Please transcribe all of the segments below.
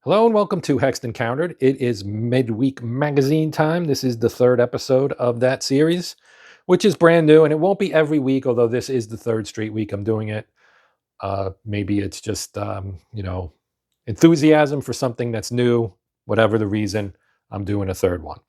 Hello and welcome to Hexed Encountered. It is Midweek Magazine time. This is the third episode of that series, which is brand new, and it won't be every week, although this is the third straight week I'm doing it. Maybe it's just, enthusiasm for something that's new, whatever the reason, I'm doing a third one.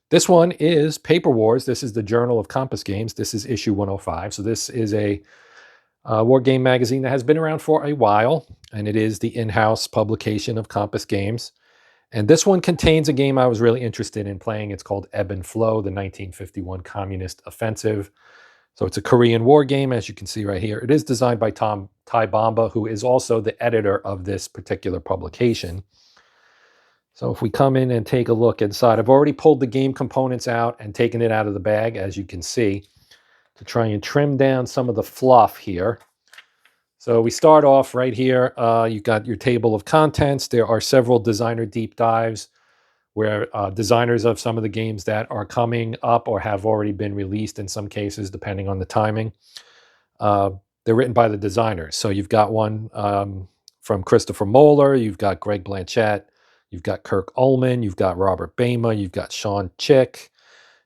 This one is Paper Wars. This is the Journal of Compass Games. This is issue 105. So this is a war game magazine that has been around for a while, and it is the in-house publication of Compass Games. And this one contains a game I was really interested in playing. It's called Ebb Flow, the 1951 Communist Offensive. So it's a Korean war game, as you can see right here. It is designed by Ty Bomba, who is also the editor of this particular publication. So if we come in and take a look inside, I've already pulled the game components out and taken it out of the bag, as you can see, to try and trim down some of the fluff here. So we start off right here. You've got your table of contents. There are several designer deep dives where designers of some of the games that are coming up or have already been released in some cases, depending on the timing, they're written by the designers. So you've got one from Christopher Moeller, you've got Greg Blanchett, you've got Kirk Ullman, you've got Robert Bama, you've got Sean Chick,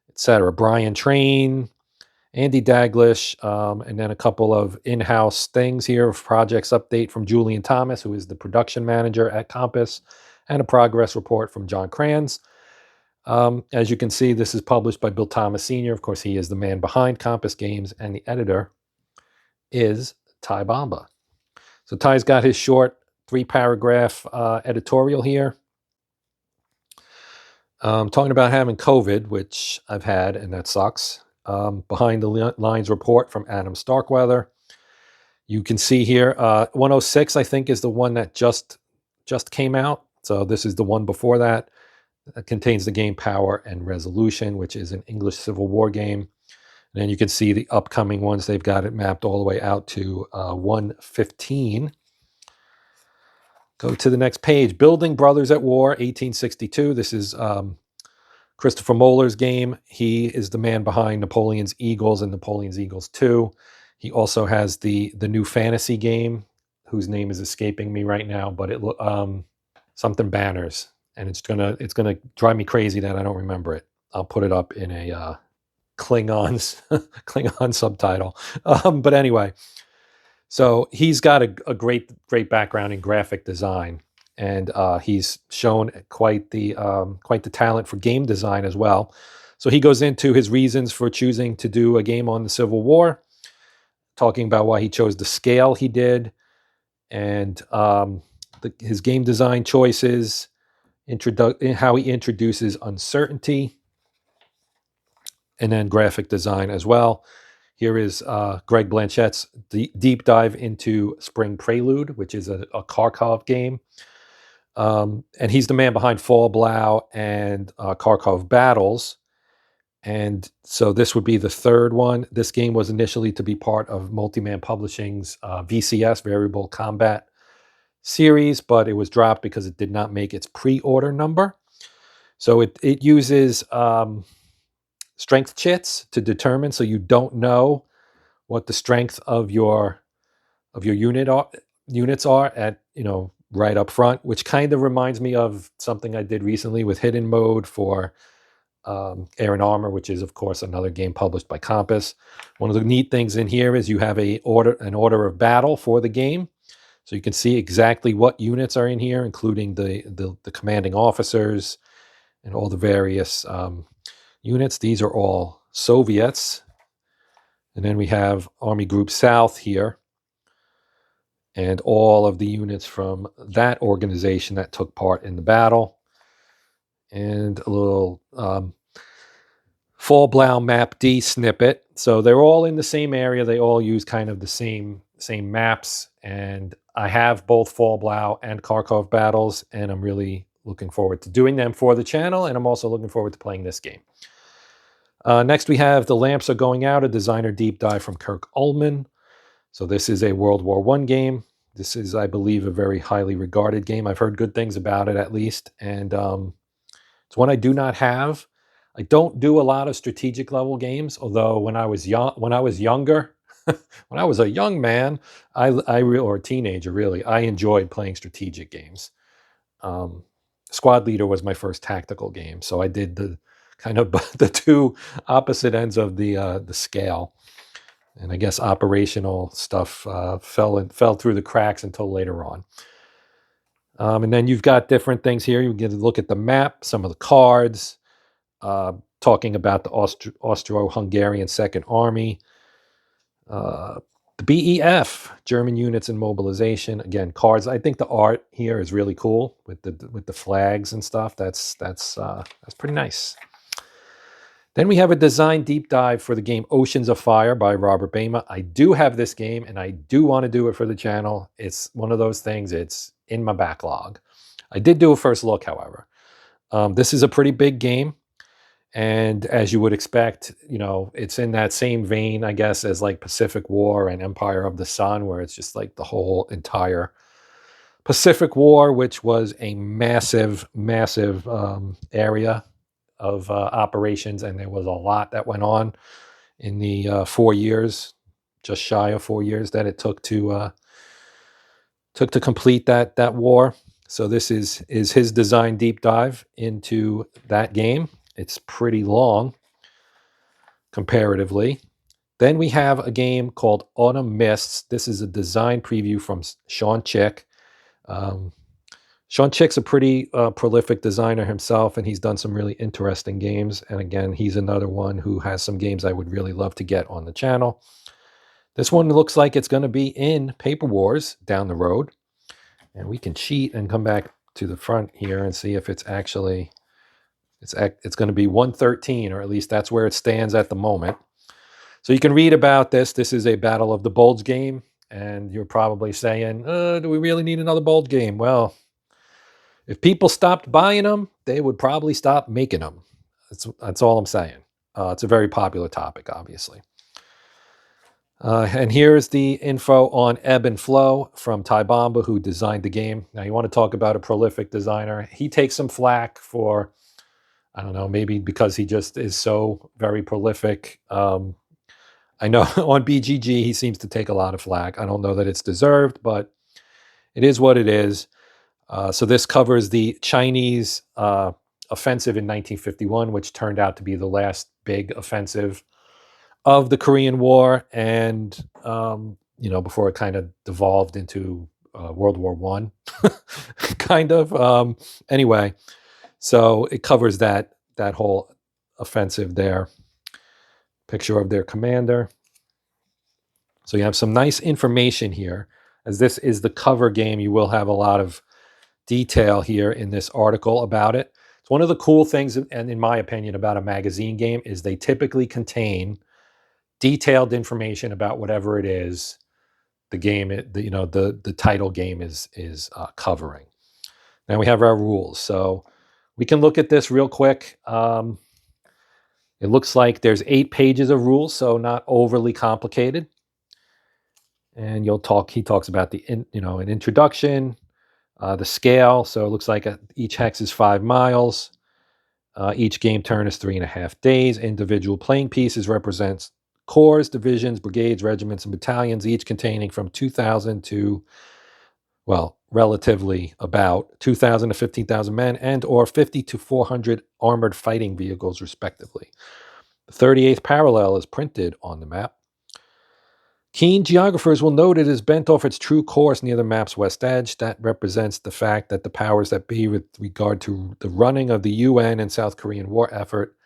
etc. Brian Train, Andy Daglish, and then a couple of in-house things here, projects update from Julian Thomas, who is the production manager at Compass, and a progress report from John Kranz. As you can see, this is published by Bill Thomas Sr. Of course, he is the man behind Compass Games, and the editor is Ty Bomba. So Ty's got his short 3-paragraph editorial here. Talking about having COVID, which I've had, and that sucks. Behind the lines report from Adam Starkweather. You can see here, 106, I think, is the one that just came out. So this is the one before that. It contains the game Power and Resolution, which is an English Civil War game. And then you can see the upcoming ones. They've got it mapped all the way out to 115. Go to the next page. Building Brothers at War, 1862. This is Christopher Moeller's game. He is the man behind Napoleon's Eagles and Napoleon's Eagles 2. He also has the new fantasy game, whose name is escaping me right now, but it something Banners, and it's gonna drive me crazy that I don't remember it. I'll put it up in a Klingon subtitle. But anyway, so he's got a great background in graphic design. And he's shown quite the talent for game design as well. So he goes into his reasons for choosing to do a game on the Civil War, talking about why he chose the scale he did, and his game design choices, how he introduces uncertainty, and then graphic design as well. Here is Greg Blanchett's deep dive into Spring Prelude, which is a Kharkov game. And he's the man behind Fall Blau and Kharkov Battles. And so this would be the third one. This game was initially to be part of Multiman Publishing's VCS, Variable Combat series, but it was dropped because it did not make its pre-order number. So it uses strength chits to determine, so you don't know what the strength of your units are at, right up front, which kind of reminds me of something I did recently with Hidden Mode for Air and Armor, which is, of course, another game published by Compass. One of the neat things in here is you have an order of battle for the game. So you can see exactly what units are in here, including the commanding officers and all the various units. These are all Soviets. And then we have Army Group South here, and all of the units from that organization that took part in the battle. And a little Fall Blau Map D snippet. So they're all in the same area. They all use kind of the same same maps, and I have both Fall Blau and Kharkov battles, and I'm really looking forward to doing them for the channel, and I'm also looking forward to playing this game. Next, we have The Lamps Are Going Out, a designer deep dive from Kirk Ullman. So this is a World War I game. This is, I believe, a very highly regarded game. I've heard good things about it, at least, and it's one I do not have. I don't do a lot of strategic level games, although when I was younger, when I was a young man, or a teenager, really, I enjoyed playing strategic games. Squad Leader was my first tactical game, so I did the kind of the two opposite ends of the scale. And I guess operational stuff fell through the cracks until later on. And then you've got different things here. You get to look at the map, some of the cards, talking about the Austro-Hungarian Second Army, the BEF, German units in mobilization. Again, cards. I think the art here is really cool with the flags and stuff. That's pretty nice. Then we have a design deep dive for the game Oceans of Fire by Robert Bama. I do have this game, and I do want to do it for the channel. It's one of those things. It's in my backlog. I did do a first look, however. This is a pretty big game. And as you would expect, it's in that same vein, I guess, as like Pacific War and Empire of the Sun, where it's just like the whole entire Pacific War, which was a massive, massive area of operations. And there was a lot that went on in the 4 years, just shy of 4 years that it took to complete that war. So this is his design deep dive into that game. It's pretty long, comparatively. Then we have a game called Autumn Mists. This is a design preview from Sean Chick. Sean Chick's a pretty prolific designer himself, and he's done some really interesting games. And again, he's another one who has some games I would really love to get on the channel. This one looks like it's going to be in Paper Wars down the road. And we can cheat and come back to the front here and see if it's actually... It's going to be 113, or at least that's where it stands at the moment. So you can read about this. This is a Battle of the Bulge game, and you're probably saying, do we really need another Bulge game? Well, if people stopped buying them, they would probably stop making them. That's all I'm saying. It's a very popular topic, obviously. And here's the info on Ebb Flow from Ty Bomba, who designed the game. Now, you want to talk about a prolific designer. He takes some flack for... I don't know, maybe because he just is so very prolific. I know on BGG, he seems to take a lot of flack. I don't know that it's deserved, but it is what it is. So this covers the Chinese offensive in 1951, which turned out to be the last big offensive of the Korean War. And, before it kind of devolved into World War I, kind of. Anyway. So it covers that whole offensive there. Picture of their commander. So you have some nice information here. As this is the cover game, you will have a lot of detail here in this article about it. It's one of the cool things, and in my opinion, about a magazine game is they typically contain detailed information about whatever it is the game, the title game is covering. Now we have our rules. So we can look at this real quick. It looks like there's 8 pages of rules, so not overly complicated. And he talks about an introduction, the scale. So it looks like each hex is 5 miles. Each game turn is 3.5 days. Individual playing pieces represents corps, divisions, brigades, regiments, and battalions, each containing from 2,000 to, relatively about 2,000 to 15,000 men, and or 50 to 400 armored fighting vehicles, respectively. The 38th parallel is printed on the map. Keen geographers will note it is bent off its true course near the map's west edge. That represents the fact that the powers that be, with regard to the running of the UN and South Korean war effort,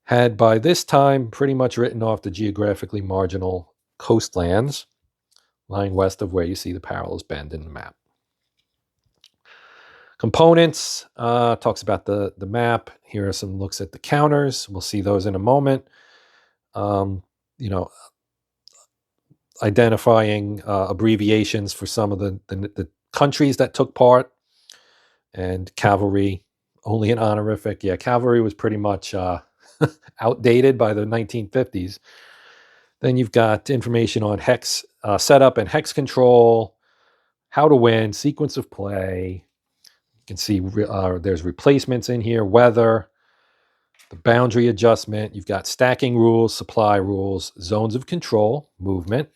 had by this time pretty much written off the geographically marginal coastlands lying west of where you see the parallels bend in the map. Components, talks about the map. Here are some looks at the counters. We'll see those in a moment. identifying abbreviations for some of the countries that took part, and cavalry, only an honorific. Yeah, cavalry was pretty much outdated by the 1950s. Then you've got information on hex setup and hex control, how to win, sequence of play. You can see there's replacements in here, weather, the boundary adjustment. You've got stacking rules, supply rules, zones of control, movement,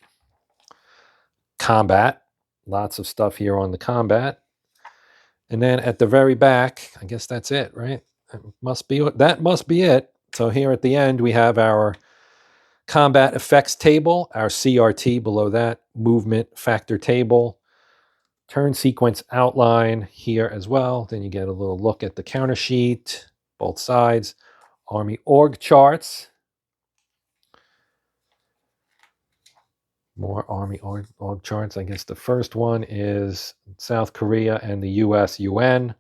combat. Lots of stuff here on the combat. And then at the very back, I guess that's it, right? That must be it. So here at the end, we have our combat effects table, our CRT below that, movement factor table, turn sequence outline here as well. Then you get a little look at the counter sheet, both sides, Army org charts, more Army org charts. I guess the first one is South Korea and the US UN.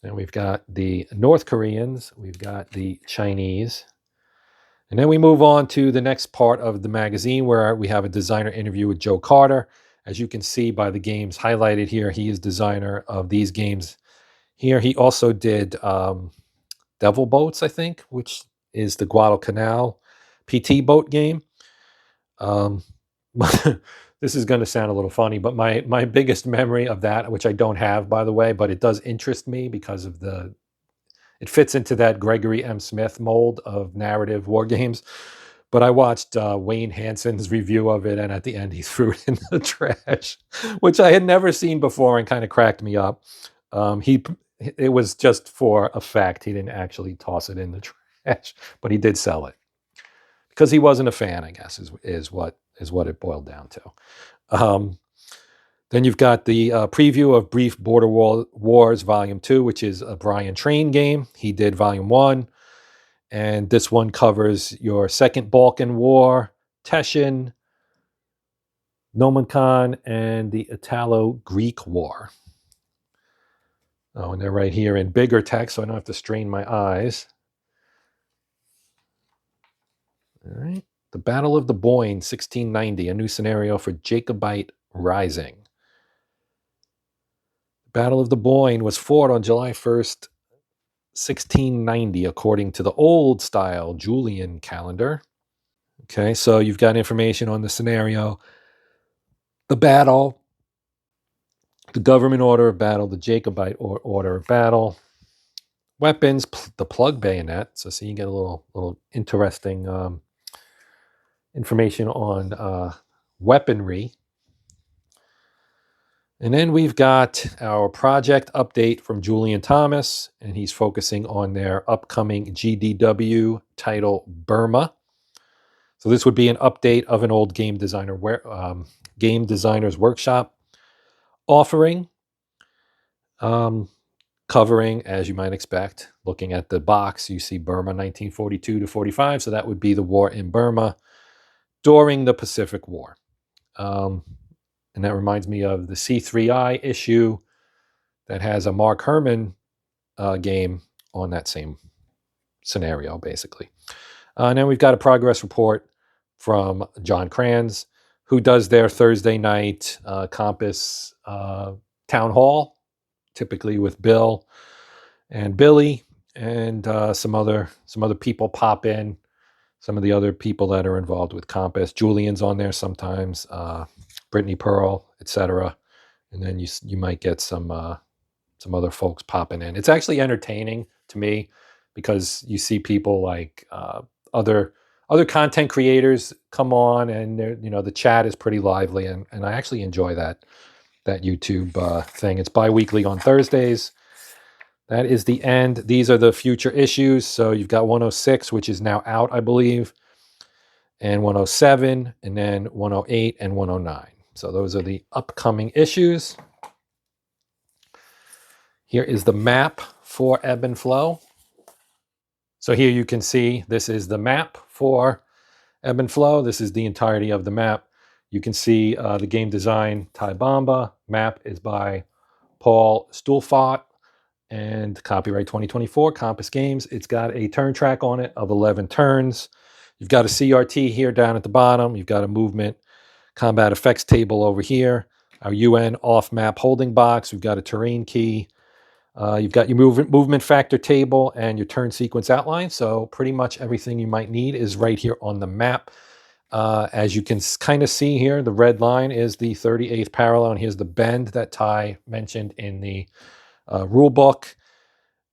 Then we've got the North Koreans, we've got the Chinese. And then we move on to the next part of the magazine where we have a designer interview with Joe Carter. As you can see by the games highlighted here, he is designer of these games here. He also did Devil Boats, I think, which is the Guadalcanal PT boat game. This is going to sound a little funny, but my biggest memory of that, which I don't have, by the way, but it does interest me because of it fits into that Gregory M. Smith mold of narrative war games. But I watched Wayne Hanson's review of it, and at the end he threw it in the trash, which I had never seen before and kind of cracked me up. It was just for effect. He didn't actually toss it in the trash, but he did sell it because he wasn't a fan, I guess, is what it boiled down to. Then you've got the preview of Brief Border Wars Volume 2, which is a Brian Train game. He did Volume 1. And this one covers your Second Balkan War, Teschen, Nomonkan, and the Italo-Greek War. Oh, and they're right here in bigger text, so I don't have to strain my eyes. All right. The Battle of the Boyne, 1690, a new scenario for Jacobite Rising. Battle of the Boyne was fought on July 1st, 1690, according to the old style Julian calendar. Okay, so you've got information on the scenario, the battle, the government order of battle, the Jacobite order of battle, weapons, the plug bayonet. So you get a little interesting information on weaponry. And then we've got our project update from Julian Thomas, and he's focusing on their upcoming GDW title, Burma. So this would be an update of an old game designer's workshop offering, covering, as you might expect, looking at the box, you see Burma 1942 to 45. So that would be the war in Burma during the Pacific War. And that reminds me of the C3I issue that has a Mark Herman game on that same scenario, basically. And then we've got a progress report from John Kranz, who does their Thursday night Compass town hall, typically with Bill and Billy, and some other people pop in. Some of the other people that are involved with Compass. Julian's on there sometimes. Brittany Pearl, etc. And then you might get some other folks popping in. It's actually entertaining to me because you see people like other content creators come on, and the chat is pretty lively, and I actually enjoy that YouTube thing. It's bi-weekly on Thursdays. That is the end. These are the future issues. So you've got 106, which is now out, I believe, and 107, and then 108 and 109. So those are the upcoming issues. Here is the map for Ebb and Flow. So here you can see this is the map for Ebb and Flow. This is the entirety of the map. You can see the game design, Ty Bomba. Map is by Paul Stulfot, and copyright 2024, Compass Games. It's got a turn track on it of 11 turns. You've got a CRT here down at the bottom. You've got a movement combat effects table over here. Our UN off-map holding box. We've got a terrain key. You've got your movement factor table and your turn sequence outline. So pretty much everything you might need is right here on the map. As you can kind of see here, the red line is the 38th parallel, and here's the bend that Ty mentioned in the rule book.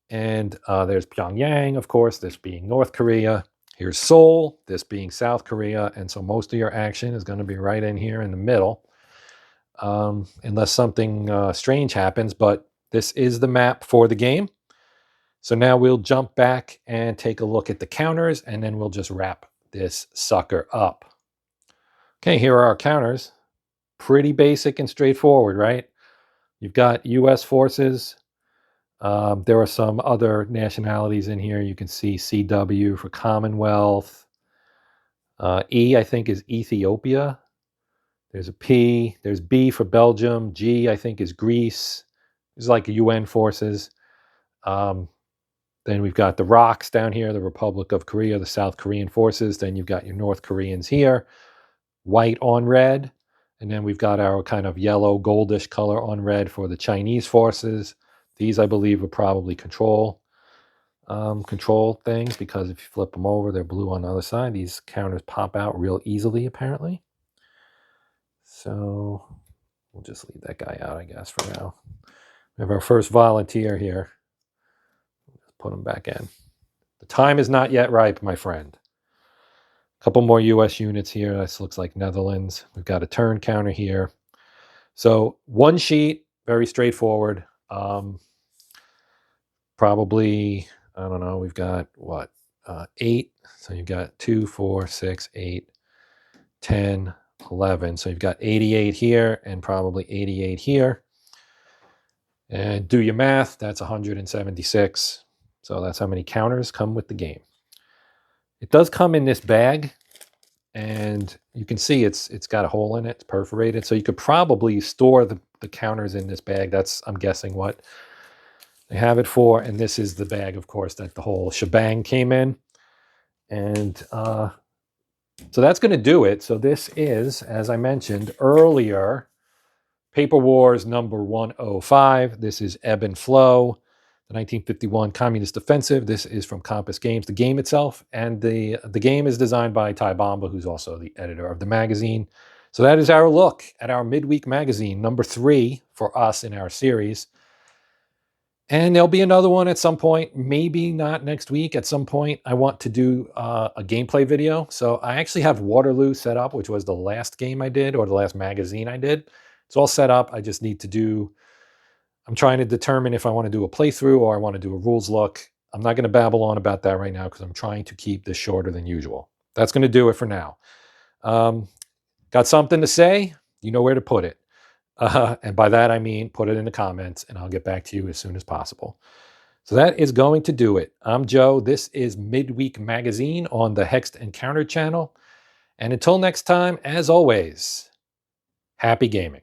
And there's Pyongyang, of course, this being North Korea. Here's Seoul, this being South Korea. And so most of your action is going to be right in here in the middle, unless something strange happens. But this is the map for the game. So now we'll jump back and take a look at the counters, and then we'll just wrap this sucker up. Okay, here are our counters. Pretty basic and straightforward, right? You've got U.S. forces. There are some other nationalities in here. You can see CW for Commonwealth. E, I think, is Ethiopia. There's a P. There's B for Belgium. G, I think, is Greece. It's like UN forces. Then we've got the rocks down here, the Republic of Korea, the South Korean forces. Then you've got your North Koreans here, white on red. And then we've got our kind of yellow, goldish color on red for the Chinese forces. These, I believe, are probably control things, because if you flip them over, they're blue on the other side. These counters pop out real easily, apparently. So we'll just leave that guy out, I guess, for now. We have our first volunteer here. Put him back in. The time is not yet ripe, my friend. A couple more U.S. units here. This looks like Netherlands. We've got a turn counter here. So one sheet, very straightforward. Probably, I don't know, we've got, what, 8. So you've got 2, 4, 6, 8, 10, 11. So you've got 88 here and probably 88 here. And do your math, that's 176. So that's how many counters come with the game. It does come in this bag, and you can see it's got a hole in it. It's perforated. So you could probably store the counters in this bag. That's, I'm guessing, what they have it for. And this is the bag, of course, that the whole shebang came in. And so that's going to do it. So this is, as I mentioned earlier, Paper Wars number 105. This is Ebb and Flow, the 1951 Communist Offensive. This is from Compass Games, the game itself. And the game is designed by Ty Bomba, who's also the editor of the magazine. So that is our look at our Midweek Magazine, number 3 for us in our series. And there'll be another one at some point, maybe not next week. At some point, I want to do a gameplay video. So I actually have Waterloo set up, which was the last game I did, or the last magazine I did. It's all set up. I just need to do, I'm trying to determine if I want to do a playthrough or I want to do a rules look. I'm not going to babble on about that right now because I'm trying to keep this shorter than usual. That's going to do it for now. Got something to say? You know where to put it. And by that, I mean, put it in the comments and I'll get back to you as soon as possible. So that is going to do it. I'm Joe. This is Midweek Magazine on the Hexed Encounter channel. And until next time, as always, happy gaming.